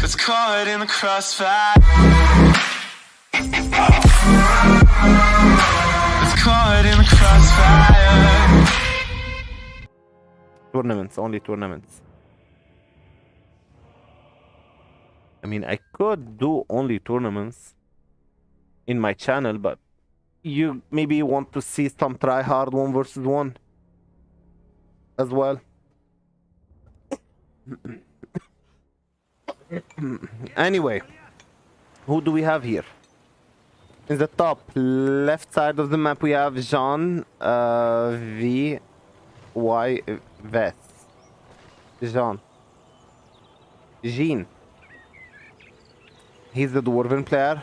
It's caught in the crossfire. It's caught in the crossfire. Tournaments, only tournaments. I mean, I could do only tournaments in my channel, but you maybe want to see some try hard 1v1 as well. Anyway, who do we have here? In the top left side of the map, we have Jean V Y Ves. Jean. He's the Dwarven player.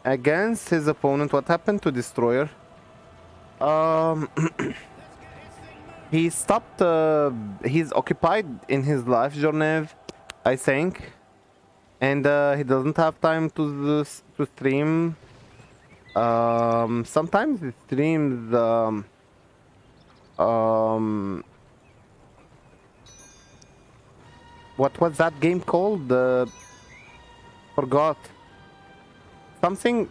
Against his opponent, what happened to Destroyer? He stopped. He's occupied in his life, Jean-Yves, I think, and he doesn't have time to stream. Sometimes he streams. What was that game called? Forgot. Something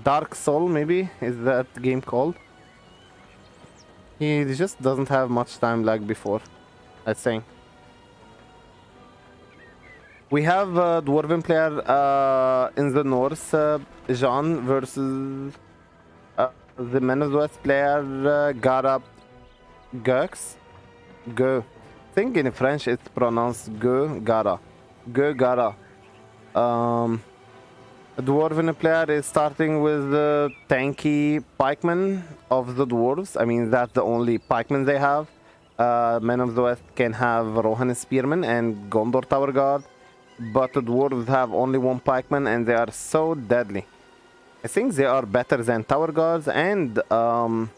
Dark Soul, maybe is that game called. He just doesn't have much time like before, I think. We have a Dwarven player in the north, Jean, versus the Men of the West player, Gara Gux. Go. I think in French it's pronounced Go Gara. Go Gara. The Dwarven player is starting with the tanky pikeman of the dwarves. I mean, that's the only pikeman they have. Men of the West can have Rohan Spearman and Gondor Tower Guard, but the dwarves have only one pikeman and they are so deadly. I think they are better than Tower Guards and Rohan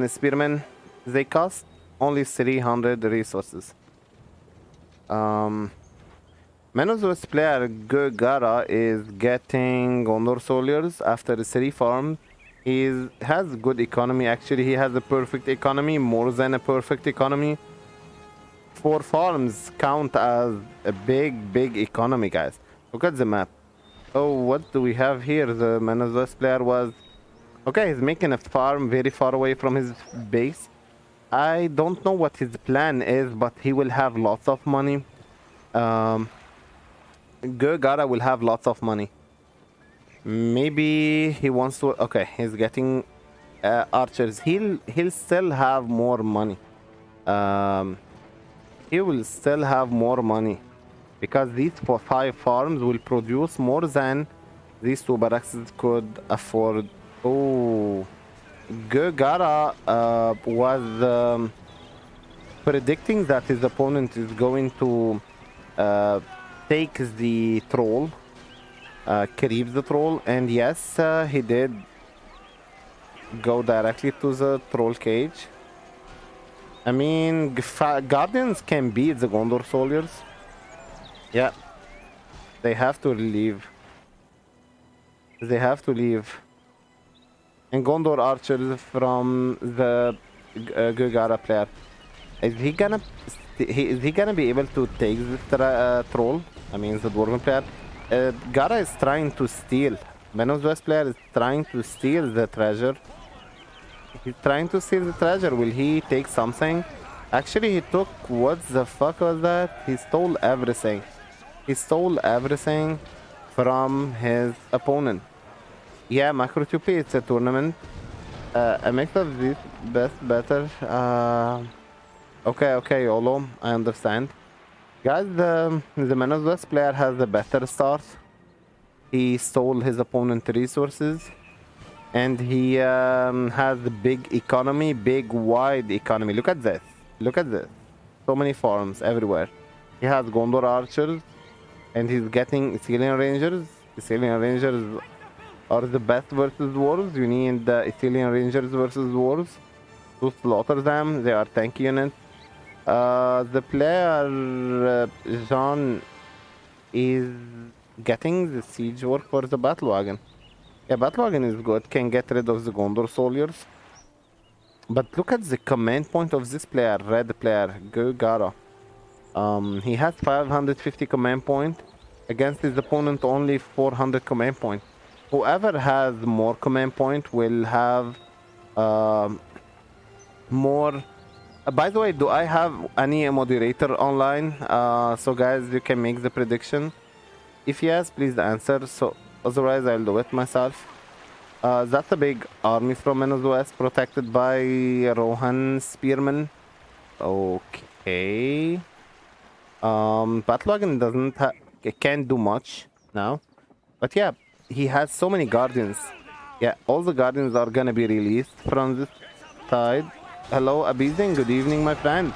Spearman. They cost only 300 resources. Men of the West player Kyagara is getting Gondor soldiers after 3 farms. He has good economy. Actually, he has a perfect economy, more than a perfect economy. 4 farms count as a big economy, guys. Look at the map. Oh, what do we have here? The Men of the West player was... Okay, he's making a farm very far away from his base. I don't know what his plan is, but he will have lots of money. Kyagara will have lots of money. Maybe he wants to... Okay, he's getting archers. He'll still have more money. He will still have more money because these 5 farms will produce more than these 2 barracks could afford. Oh, Kyagara was predicting that his opponent is going to take the troll, creep the troll, and yes, he did go directly to the troll cage. I mean, guardians can beat the Gondor soldiers. Yeah, they have to leave. They have to leave. And Gondor archers from the Kyagara player. Is he gonna be able to take the troll? I mean, the Dwarven player. Gara is trying to steal. Men of the West player is trying to steal the treasure. He's trying to steal the treasure. Will he take something? Actually, he took... What the fuck was that? He stole everything. He stole everything from his opponent. Yeah, Macro 2P, it's a tournament. A mix of these better. Okay, YOLO, I understand. Guys, the Men of the West player has a better start. He stole his opponent's resources. And he has a big economy, big wide economy. Look at this. Look at this. So many farms everywhere. He has Gondor archers. And he's getting Ithilien Rangers. Ithilien Rangers are the best versus dwarves. You need the Ithilien Rangers versus dwarves to slaughter them. They are tank units. The player Jean is getting the siege work for the battle wagon. Yeah, battle wagon is good. Can get rid of the Gondor soldiers. But look at the command point of this player, red player, Kyagara. He has 550 command point. Against his opponent, only 400 command point. Whoever has more command point will have um, more. By the way, do I have any moderator online? So guys, you can make the prediction. If yes, please answer. So otherwise, I'll do it myself. That's a big army from West, protected by Rohan Spearman. Okay. Batlogan can't do much now. But yeah, he has so many guardians. Yeah, all the guardians are gonna be released from this side. Hello, Abizing. Good evening, my friend.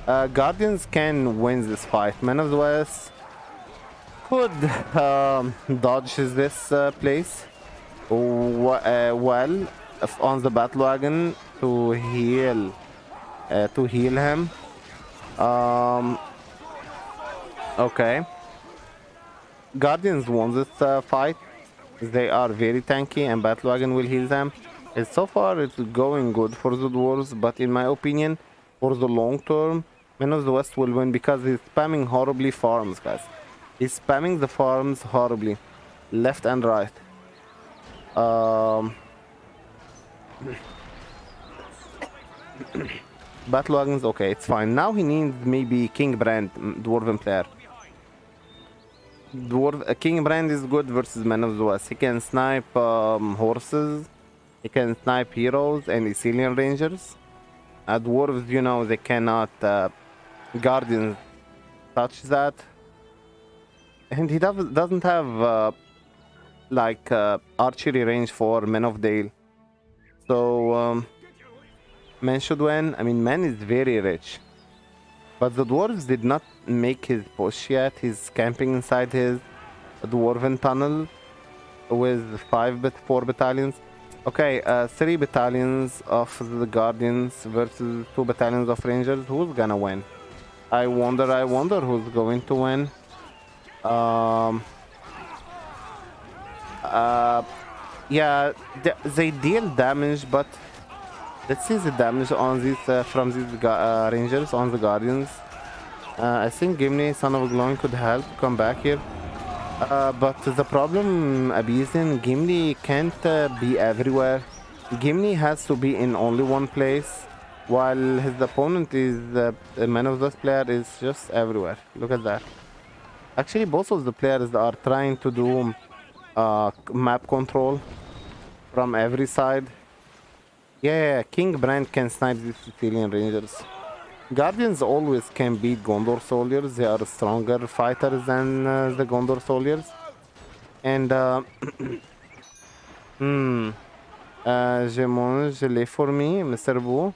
Guardians can win this fight. Men of the West could dodge this place well on the battle wagon to heal him. Okay. Guardians won this fight. They are very tanky and battle wagon will heal them. And so far it's going good for the dwarves, but in my opinion, for the long term, Men of the West will win because he's spamming horribly farms, guys. He's spamming the farms horribly, left and right. Battle wagons, okay, it's fine. Now he needs maybe King Brand, dwarven player. King Brand is good versus Men of the West. He can snipe horses, he can snipe heroes and Ethelian Rangers. Dwarves, you know, they cannot. Guardians touch that. And he doesn't have like archery range for Men of Dale. So Men should win. I mean, Men is very rich. But the dwarves did not make his push yet. He's camping inside his dwarven tunnel with 4 battalions. Okay, 3 battalions of the guardians versus 2 battalions of rangers. Who's gonna win? I wonder who's going to win. Yeah, they deal damage, but let's see the damage on these from these rangers on the guardians. I think Gimli, Son of Glowing, could help come back here. But the problem, Abizin, Gimli can't be everywhere. Gimli has to be in only one place, while his opponent is the Man of this player is just everywhere. Look at that. Actually, both of the players are trying to do map control from every side. Yeah, King Brand can snipe these Ethelian Rangers. Guardians always can beat Gondor soldiers. They are stronger fighters than the Gondor soldiers. And je l'ai for me, Mr. Boo.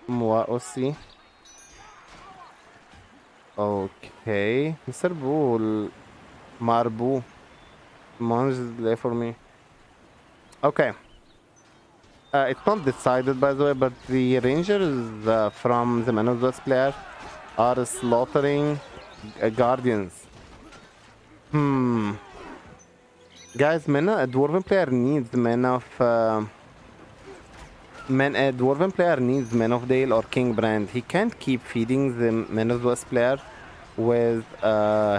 Moi aussi. Okay, Mr. Boo, Marbu, mange l'ai for me. Okay. It's not decided, by the way, but the rangers from the Men of this player are slaughtering guardians. Guys, a dwarven player needs Men of Dale or King Brand. He can't keep feeding the Men of this player with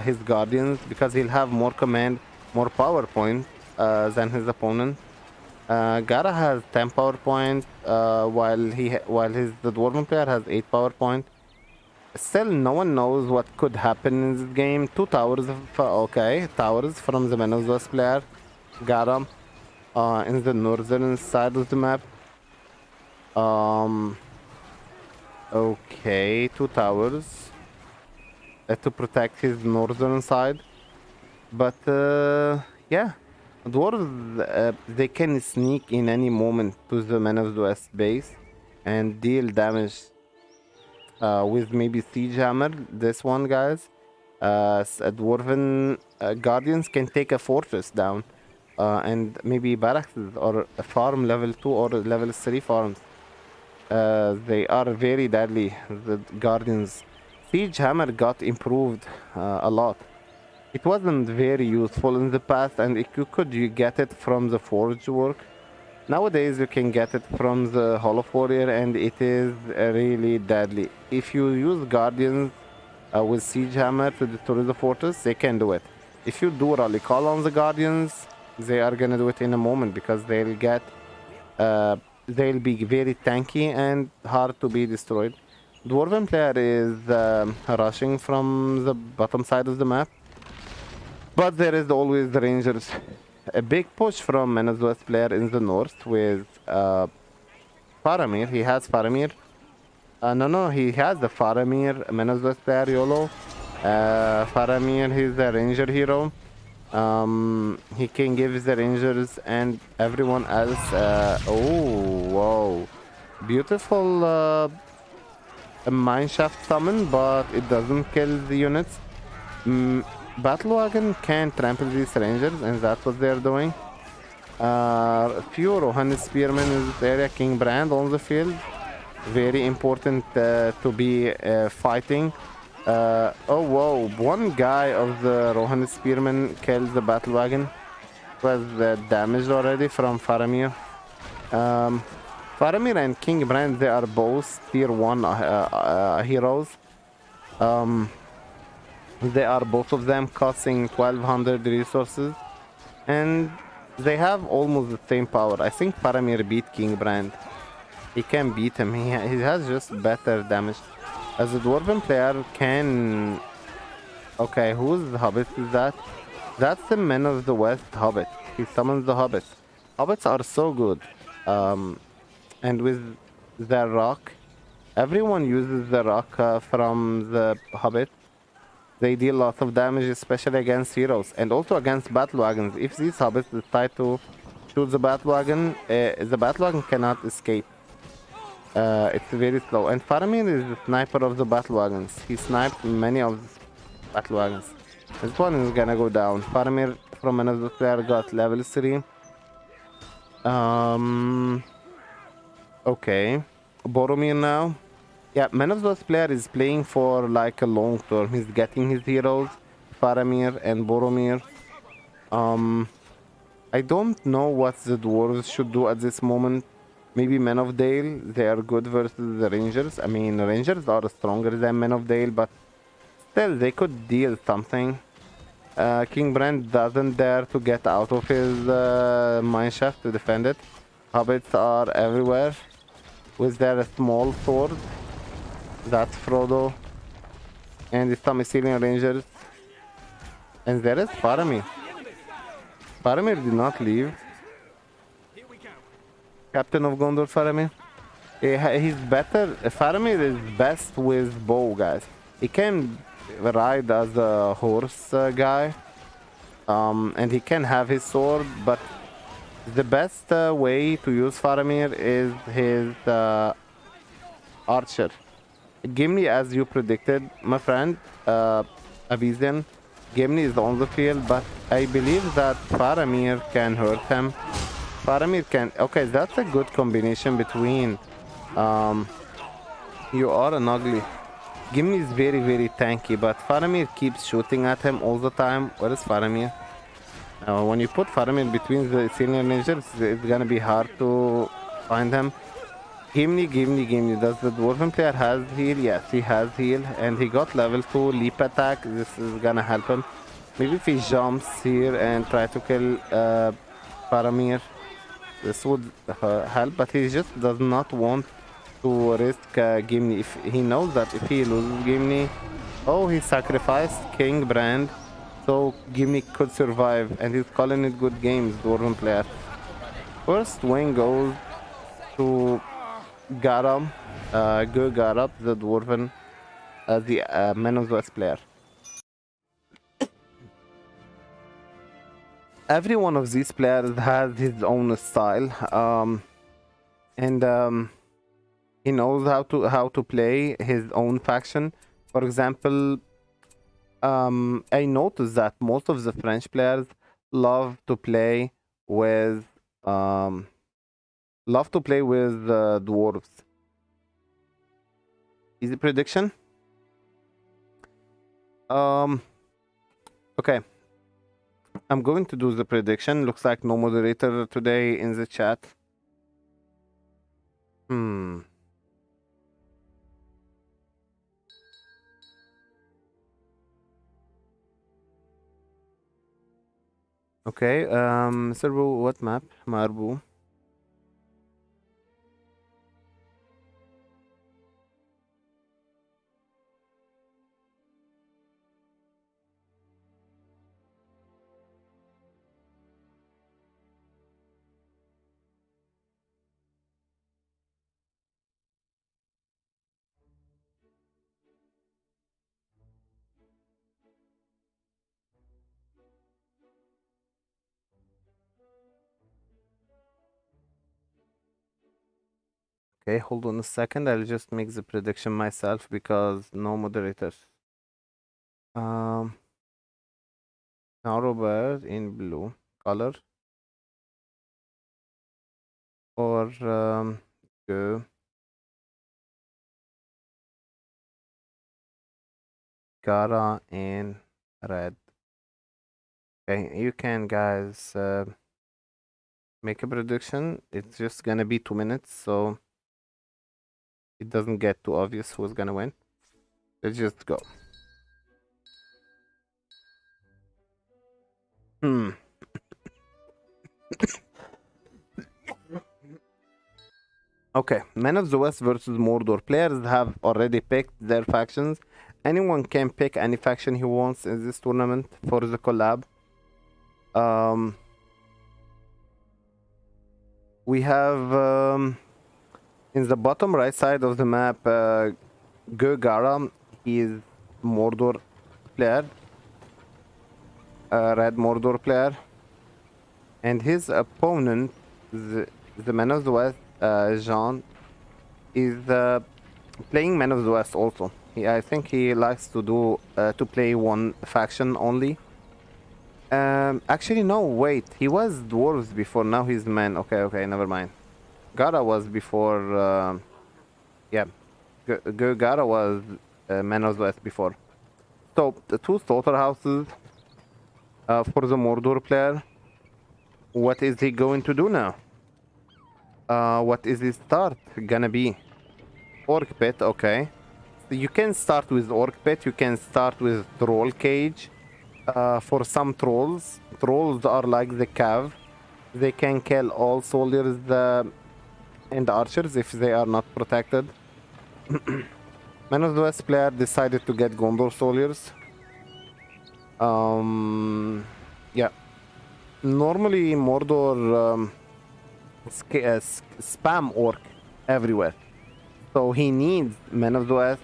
his guardians because he'll have more command, more power points than his opponent. Gara has 10 power points, while the dwarven player has 8 power points. Still, no one knows what could happen in this game. 2 towers, towers from the Men of this player. Gara, in the northern side of the map. Okay, 2 towers to protect his northern side. But yeah. Dwarves, they can sneak in any moment to the Men of the West base and deal damage with maybe Siege Hammer. This one, guys. Dwarven Guardians can take a fortress down and maybe barracks or a farm level 2 or level 3 farms. They are very deadly, the Guardians. Siege Hammer got improved a lot. It wasn't very useful in the past, and you could get it from the forge work. Nowadays you can get it from the Hall of Warrior and it is really deadly. If you use Guardians with Siege Hammer to destroy the fortress, they can do it. If you do Rally Call on the Guardians, they are gonna do it in a moment because they'll be very tanky and hard to be destroyed. Dwarven player is rushing from the bottom side of the map, but there is always the Rangers. A big push from Venezuela's player in the north with Faramir. He has Faramir. No, he has the Faramir. Venezuela's player YOLO. Faramir, he's a ranger hero. He can give the rangers and everyone else. Oh, wow. Beautiful mineshaft summon, but it doesn't kill the units. Battle Wagon can trample these rangers, and that's what they're doing. Few Rohan Spearmen in this area, King Brand on the field. Very important to be fighting. Oh, whoa. One guy of the Rohan Spearmen killed the Battle Wagon. Was damaged already from Faramir. Faramir and King Brand, they are both tier 1 heroes. They are both of them costing 1200 resources, and they have almost the same power. I think Faramir beat King Brand. He can beat him. He has just better damage. As a Dwarven player can... Okay, whose Hobbit is that? That's the Men of the West Hobbit. He summons the Hobbits. Hobbits are so good. And with the rock, everyone uses the rock from the Hobbit. They deal lots of damage, especially against heroes and also against battle wagons. If these hobbits decide to shoot the battle wagon cannot escape. It's very slow. And Faramir is the sniper of the battle wagons. He sniped many of the battle wagons. This one is gonna go down. Faramir from another player got level 3. Okay. Boromir now. Yeah, Man of those player is playing for like a long term. He's getting his heroes, Faramir and Boromir. I don't know what the dwarves should do at this moment. Maybe Men of Dale, they are good versus the Rangers. I mean, Rangers are stronger than Men of Dale, but still, they could deal something. King Brand doesn't dare to get out of his mineshaft to defend it. Hobbits are everywhere with their small sword. That's Frodo. And some Assyrian Rangers. And there is Faramir. Faramir did not leave. Captain of Gondor, Faramir. He's better. Faramir is best with bow, guys. He can ride as a horse guy. And he can have his sword, but the best way to use Faramir is his archer. Gimli, as you predicted, my friend, Avizian, Gimli is on the field, but I believe that Faramir can hurt him. Faramir can... Okay, that's a good combination between... you are an ugly. Gimli is very, very tanky, but Faramir keeps shooting at him all the time. Where is Faramir? When you put Faramir between the senior ninjas, it's gonna be hard to find him. Gimli. Does the Dwarven player has heal? Yes, he has heal. And he got level 2 leap attack. This is gonna help him. Maybe if he jumps here and try to kill Faramir, this would help. But he just does not want to risk Gimli. If he knows that if he loses Gimli... Oh, he sacrificed King Brand. So Gimli could survive. And he's calling it good games, Dwarven player. First wing goes to... Garam, Kyagara, the Dwarven, the Man of the West player. Every one of these players has his own style, and he knows how to play his own faction. For example, I noticed that most of the French players love to play with dwarves. Easy prediction. Okay. I'm going to do the prediction. Looks like no moderator today in the chat. Hmm. Okay, Servo, what map? Marbu. Okay, hold on a second. I'll just make the prediction myself because no moderators. Um, Robert in blue color or go Gara in red. Okay, you can guys make a prediction. It's just gonna be 2 minutes, so it doesn't get too obvious who's gonna win. Let's just go. Hmm. Okay, Men of the West versus Mordor. Players have already picked their factions. Anyone can pick any faction he wants in this tournament for the collab. We have in the bottom right side of the map Kyagara. He is Mordor player, red Mordor player, and his opponent, the Man of the West, Jean, is playing Man of the West also. I think he likes to do to play one faction only. Actually, no, wait. He was dwarves before. Now he's man. Okay, never mind. Gara was before. Yeah, Gara was Man of the West before. So the two slaughterhouses for the Mordor player. What is he going to do now? What is his start gonna be? Orc pit, okay. So you can start with orc pit. You can start with troll cage. For some trolls, are like the cav. They can kill all soldiers and archers if they are not protected. Man of the West player decided to get Gondor soldiers. Yeah. Normally Mordor spam orc everywhere. So he needs Men of the West,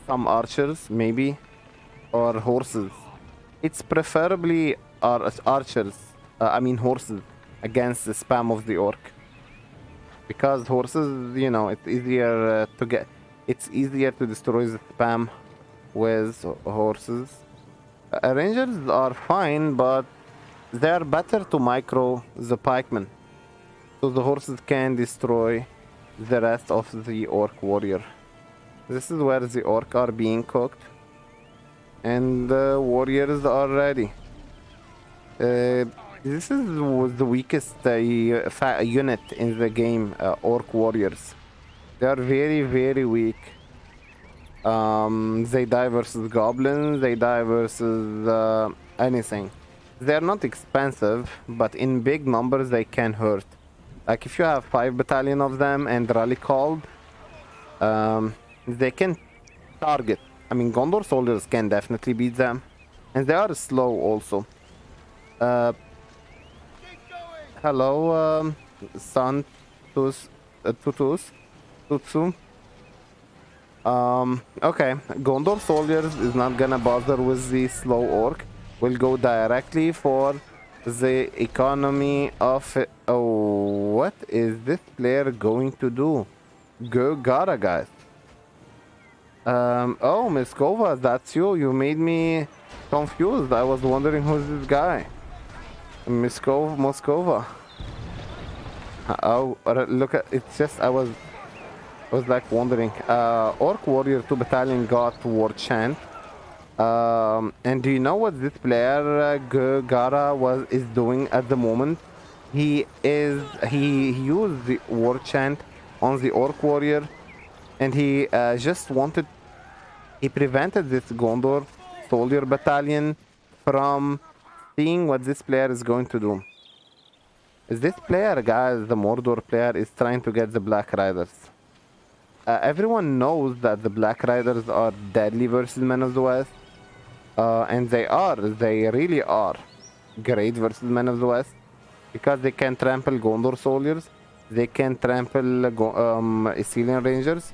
some archers maybe, or horses. It's preferably archers, I mean horses, against the spam of the orc. Because horses, you know, it's easier to get. It's easier to destroy the spam with horses. Rangers are fine, but they are better to micro the pikemen. So the horses can destroy the rest of the orc warrior. This is where the orc are being cooked. And the warriors are ready. This is the weakest unit in the game, orc warriors. They are very, very weak. They die versus goblins, they die versus anything. They're not expensive, but in big numbers they can hurt. Like if you have 5 battalion of them and rally called, they can target. I mean, Gondor soldiers can definitely beat them, and they are slow also. Hello, San Tutus, Tutsu. Okay, Gondor soldiers is not gonna bother with the slow orc. We'll go directly for the economy of it. Oh, what is this player going to do? Go Gara, guys. Oh, Miskova, that's you. You made me confused. I was wondering who's this guy. Moskova. Oh, look at it's just I was like wondering. Orc Warrior 2 Battalion got War Chant. And do you know what this player Gara is doing at the moment? He used the War Chant on the Orc Warrior, and he just wanted, he prevented this Gondor soldier battalion from seeing what this player is going to do. This player, guys, the Mordor player, is trying to get the Black Riders. Everyone knows that the Black Riders are deadly versus Men of the West. And they really are great versus Men of the West. Because they can trample Gondor soldiers. They can trample Ithilien Rangers.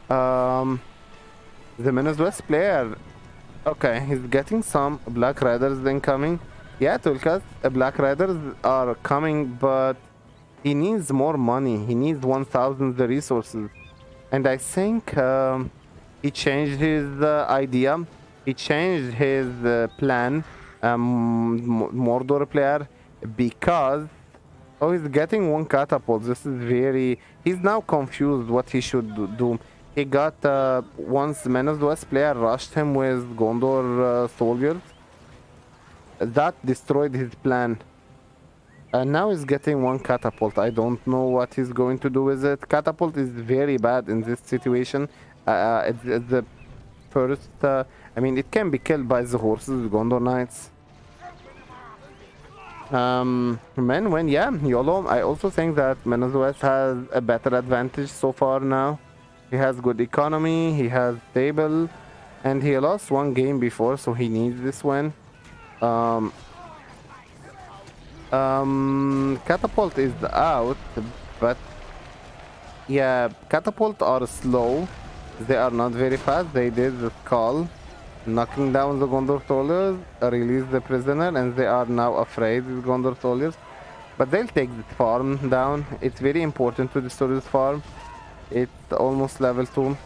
The Men of the West player, okay, he's getting some Black Riders incoming. Yeah, Tulkas, Black Riders are coming, but he needs more money. He needs 1,000 resources. And I think he changed his idea. He changed his plan, Mordor player, because oh, he's getting one catapult. This is very. He's now confused what he should do. He got once Men of the West player rushed him with Gondor soldiers. That destroyed his plan. And now he's getting one catapult. I don't know what he's going to do with it. Catapult is very bad in this situation. It's the first. I mean, it can be killed by the horses, Gondor Knights. Men win, yeah, YOLO. I also think that Men of the West has a better advantage so far now. He has good economy, he has stable, and he lost one game before, so he needs this win. Catapult is out, but yeah, catapult are slow. They are not very fast. They did the call, knocking down the Gondor soldiers, release the prisoner, and they are now afraid with Gondor soldiers. But they'll take the farm down. It's very important to destroy this farm. It's almost level 2.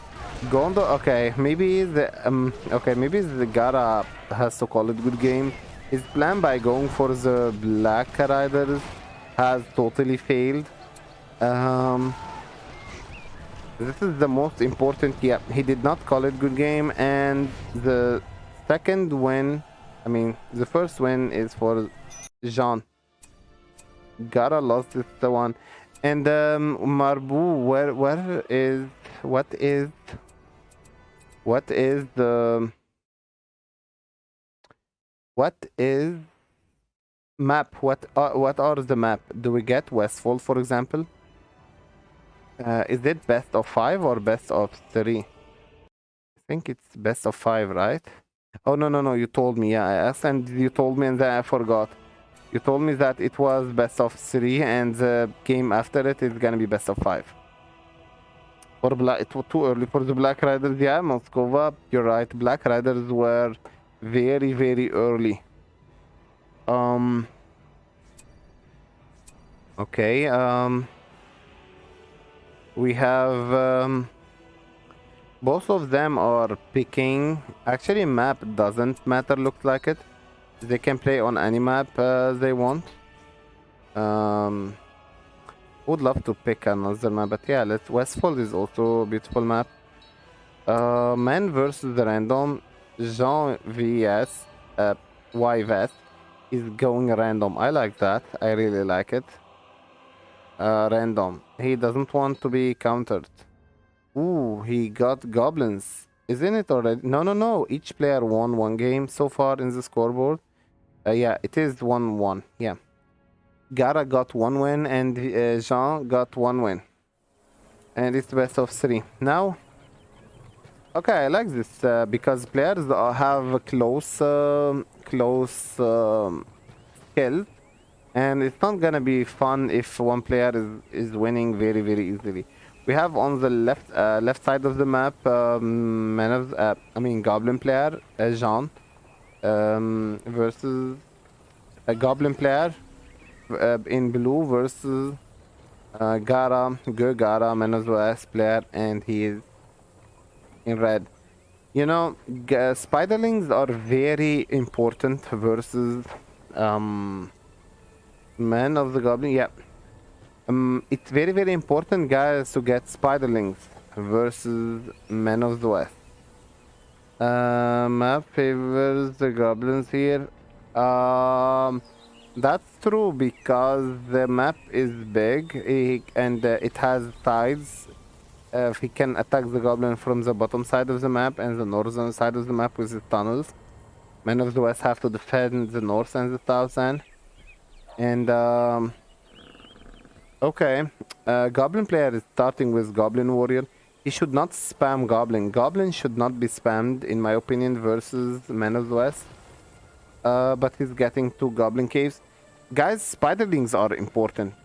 Gondor, okay, maybe the Gara has to call it good game. His plan by going for the Black Riders has totally failed. This is the most important. Yeah, he did not call it good game, and the second win, I mean, the first win is for Jean. Gara lost this one, and Marbu, what is map? What are the map? Do we get Westfall, for example? Is it best of 5 or best of 3? I think it's best of 5, right? Oh, no, you told me. Yeah, I asked and you told me and then I forgot. You told me that it was best of 3 and the game after it is gonna be best of 5. For Black, it was too early for the Black Riders. Yeah, Moskova, you're right. Black Riders were very, very early. Okay, we have both of them are picking. Actually, map doesn't matter, looks like it. They can play on any map they want. Would love to pick another map, but yeah, Westfold is also a beautiful map. Men versus random. Jean-Yves YVS is going random. I like that. I really like it. Random. He doesn't want to be countered. Ooh, he got goblins. Isn't it already? No. Each player won one game so far in the scoreboard. Yeah, it is 1-1. Yeah. Gara got 1 win and Jean got 1 win. And it's best of 3. Now, okay, I like this because players have close skills. And it's not gonna be fun if one player is winning very, very easily. We have on the left side of the map, Goblin player Jean versus a Goblin player in blue versus Gara, Men of the West player, and he is in red. You know, spiderlings are very important versus Men of the Goblin. Yeah. It's very, very important, guys, to get spiderlings versus Men of the West. Map favors the goblins here. That's true because the map is big and it has sides. He can attack the goblin from the bottom side of the map and the northern side of the map with his tunnels. Men of the West have to defend the north and the south end. And okay, goblin player is starting with goblin warrior. He should not spam goblin. Goblin should not be spammed, in my opinion, versus Men of the West. But he's getting two goblin caves. Guys, spiderlings are important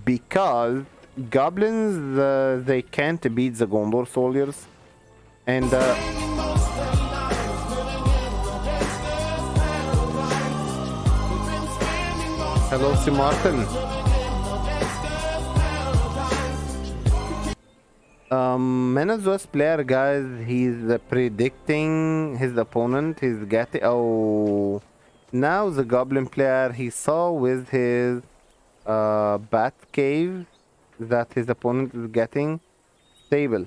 because goblins they can't beat the Gondor soldiers, and hello, C. Martin. Menazua's player, guys, he's predicting his opponent. He's getting. Oh, now the goblin player he saw with his bat cave that his opponent is getting stable,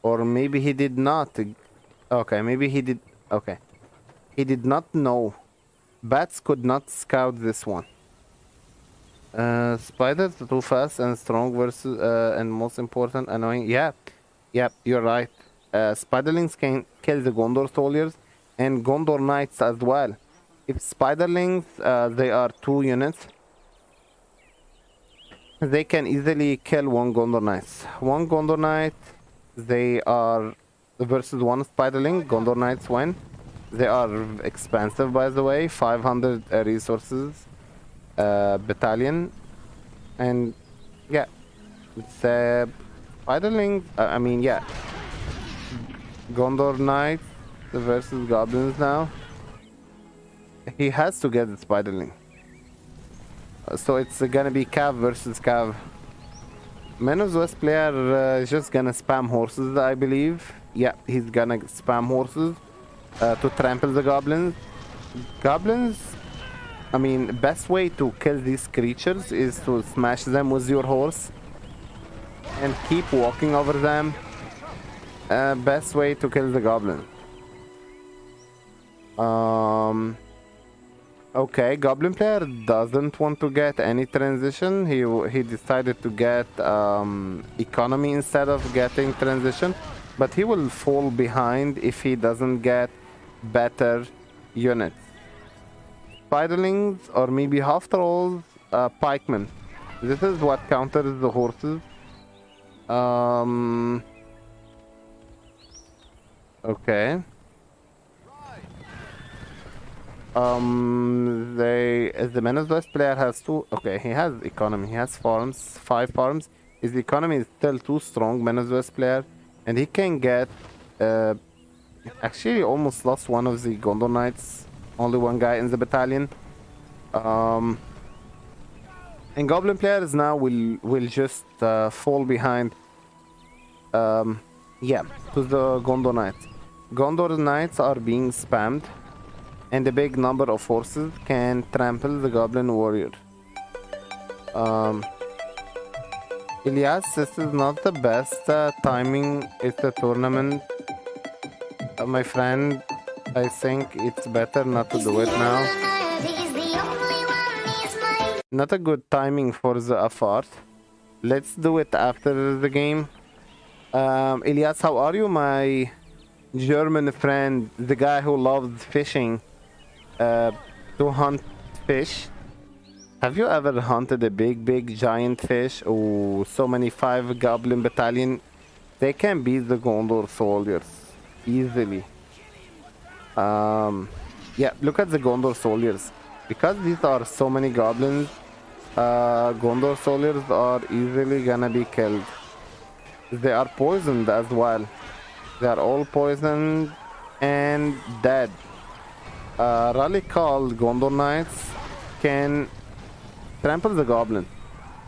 or maybe he did not. Okay, maybe he did. Okay, he did not know. Bats could not scout this one. Spiders too fast and strong versus and most important annoying. Yeah, you're right. Spiderlings can kill the Gondor soldiers and Gondor knights as well. If spiderlings they are 2 units, they can easily kill one Gondor knight. One Gondor knight, they are versus one spiderling. Gondor knights win. They are expensive, by the way. 500 resources. Battalion, and yeah, it's spiderling. I mean, yeah, Gondor knights versus goblins now. He has to get the spiderling, so it's gonna be Cav versus Cav. Men of the West player is just gonna spam horses, I believe. Yeah, he's gonna spam horses to trample the goblins. Goblins, I mean, best way to kill these creatures is to smash them with your horse and keep walking over them. Best way to kill the goblin. Okay, goblin player doesn't want to get any transition. He decided to get economy instead of getting transition, but he will fall behind if he doesn't get better units. Spiderlings or maybe half trolls, pikemen. This is what counters the horses. Okay. The Men of the West player has 2. Okay, he has economy. He has farms, 5 farms. His economy is still too strong, Men of the West player, and he can get. Actually, almost lost one of the Gondor knights. Only one guy in the battalion. And goblin players now will just fall behind. Yeah, to the Gondor knights. Gondor knights are being spammed, and a big number of forces can trample the goblin warrior. Elias, this is not the best timing. It's a tournament, my friend. I think it's better not to do it now. Not a good timing for the effort. Let's do it after the game. Elias, how are you, my German friend? The guy who loves fishing. To hunt fish. Have you ever hunted a big giant fish? Oh, so many 5 goblin battalion. They can beat the Gondor soldiers easily. Yeah, look at the Gondor soldiers. Because these are so many goblins, Gondor soldiers are easily gonna be killed. They are poisoned as well. They are all poisoned and dead. Rally called Gondor Knights can trample the goblin.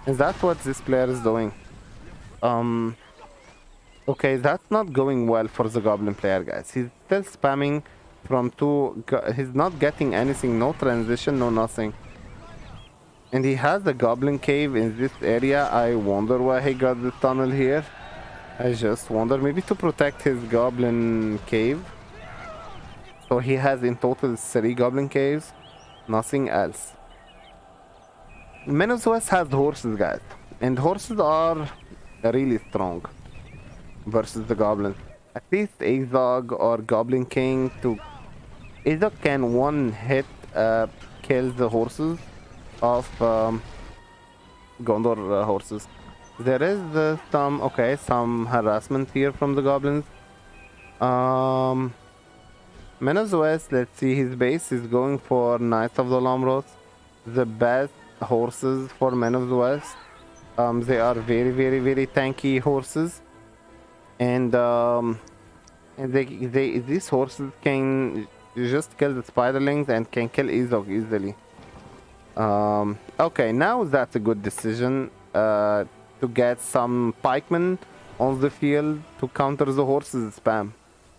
And that's what this player is doing. Okay, that's not going well for the goblin player, guys. He's still spamming from 2. He's not getting anything, no transition, no nothing. And he has the goblin cave in this area. I wonder why he got the tunnel here. I just wonder, maybe to protect his goblin cave. So he has in total 3 goblin caves, nothing else. Menos West has horses, guys, and horses are really strong versus the goblins. At least Azog or Goblin King to Azog can one hit kill the horses of Gondor horses. There is some harassment here from the goblins. Menos West, let's see, his base is going for Knights of the Lamros, the best horses for Menos West. They are very tanky horses, and these horses can just kill the spiderlings and can kill Izog easily. Okay, now that's a good decision to get some pikemen on the field to counter the horses spam.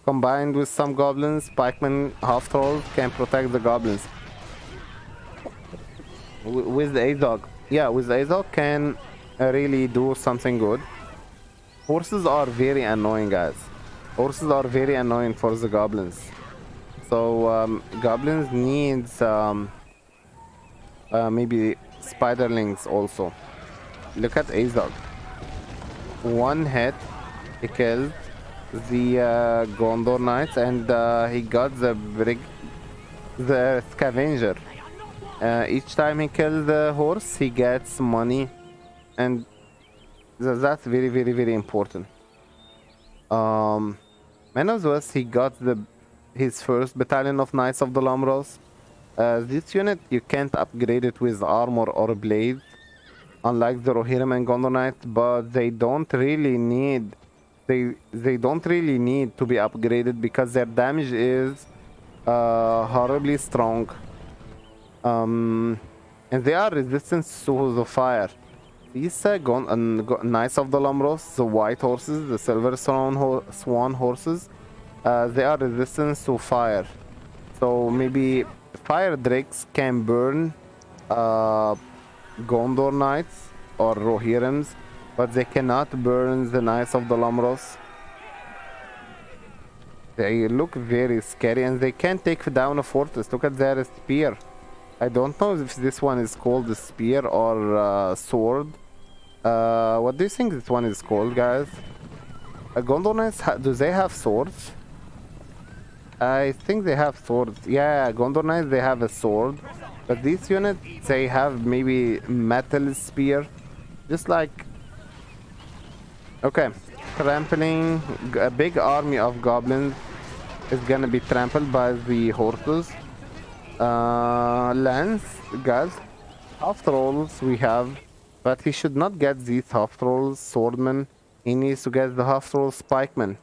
Combined with some goblins, pikemen, half trolls can protect the goblins. With Azog, yeah, with Azog can really do something good. Horses are very annoying, guys. Horses are very annoying for the goblins. So goblins needs maybe spiderlings also. Look at Azog. One hit, he killed the Gondor Knights, and he got the scavenger. Each time he kills the horse, he gets money, and that's very important. Menos West, he got his first battalion of Knights of the Lamros. This unit you can't upgrade it with armor or blades, unlike the Rohirrim and Gondor Knights, but they don't really need to be upgraded because their damage is horribly strong. And they are resistant to the fire. These Knights of the Lamros, the white horses, the silver swan horses, they are resistant to fire. So maybe fire drakes can burn Gondor Knights or Rohirrims, but they cannot burn the Knights of the Lamros. They look very scary, and they can take down a fortress. Look at their spear. I don't know if this one is called a spear or sword. What do you think this one is called, guys? Gondor Knights, do they have swords? I think they have swords. Yeah, Gondor Knights, they have a sword. But this unit, they have maybe metal spear. Just like... Okay. Trampling. A big army of goblins is gonna be trampled by the horses. Lance, guys. Half trolls we have. But he should not get these half trolls swordmen. He needs to get the half trolls pikemen.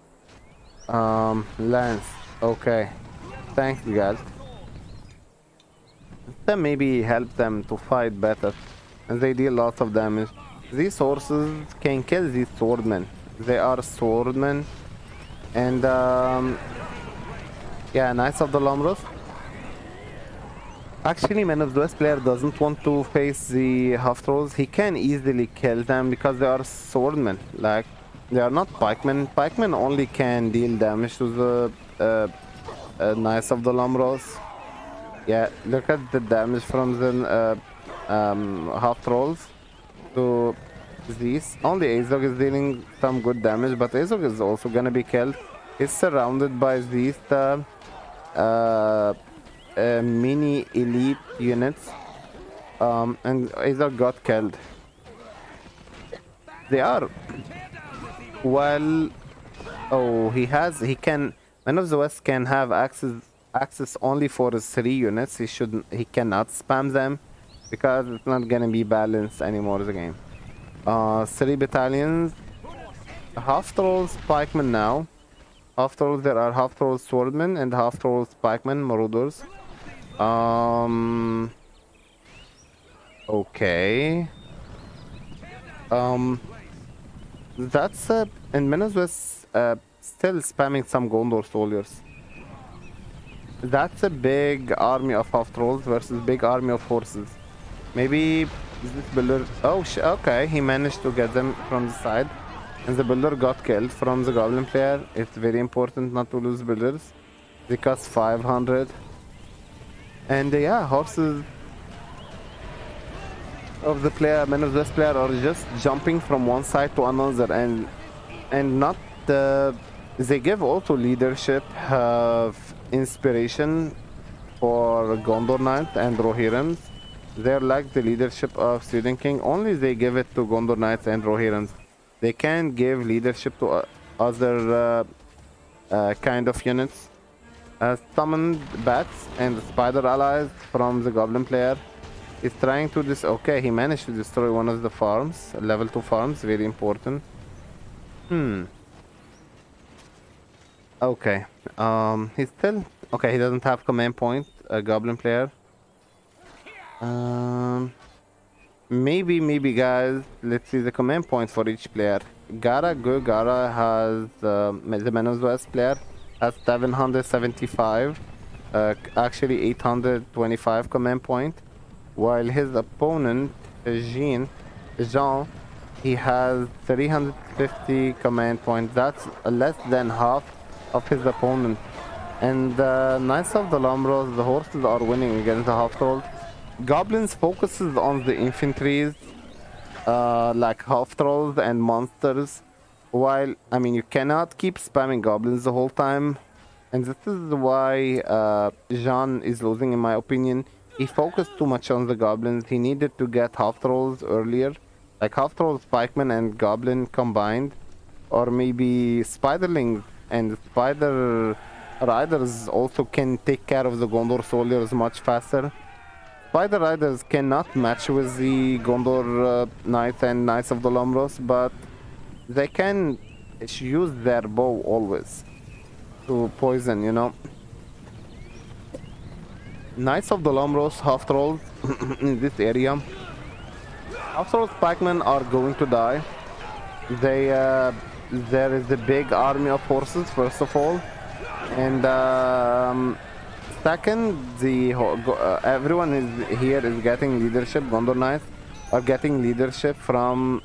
Lance. Okay. Thanks, guys. That maybe help them to fight better. And they deal lots of damage. These horses can kill these swordmen. They are swordmen. And yeah, Knights of the Lamros. Actually, Man of the West player doesn't want to face the half trolls. He can easily kill them because they are swordmen. Like, they are not pikemen. Pikemen only can deal damage to the Knights of the Lamros. Yeah, look at the damage from the half trolls to these. Only Azog is dealing some good damage, but Azog is also gonna be killed. He's surrounded by these mini elite units, and Azog got killed. They are well. Oh, he can. Man of the West can have access only for his 3 units. He cannot spam them because it's not gonna be balanced anymore the game. 3 battalions. Half trolls pikemen now. Half trolls, there are half trolls swordmen and half trolls pikemen marauders. Okay. That's and Menos was still spamming some Gondor soldiers. That's a big army of half trolls versus big army of horses. Maybe this builder. Oh, okay. He managed to get them from the side, and the builder got killed from the goblin player. It's very important not to lose builders. They cost 500. And yeah, horses. of the player, many of this player are just jumping from one side to another, and not they give also leadership, inspiration for Gondor Knight and Rohirrims. They're like the leadership of Student King. Only they give it to Gondor Knights and Rohirrims. They can't give leadership to other kind of units. Summoned bats and spider allies from the goblin player. He's trying to okay, he managed to destroy one of the farms, level 2 farms, very important. Okay. He's still okay, he doesn't have command point, a goblin player. Maybe guys, let's see the command points for each player. Gara has the Menos West player has 775, actually 825 command point, while his opponent Jean, he has 350 command points. That's less than half of his opponent. And Knights of the Lamros, the horses are winning against the half trolls. Goblins focuses on the infantries, like half trolls and monsters, while I mean you cannot keep spamming goblins the whole time, and this is why Jean is losing in my opinion. He focused too much on the goblins. He needed to get half trolls earlier, like half trolls, pikemen and goblin combined, or maybe spiderlings and spider riders also can take care of the Gondor soldiers much faster. Spider riders cannot match with the Gondor Knights and Knights of the Lamros, but they can use their bow always to poison, you know. Knights of the Lamros, half trolls in this area. Half trolls pikemen are going to die. They there is a big army of horses first of all, and second, everyone is here is getting leadership. Gondor Knights are getting leadership from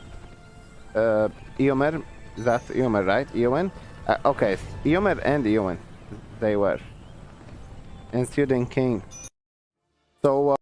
Eomer. That's Eomer, right? Eowyn? Okay, Eomer and Eowyn. They were. And Student King. So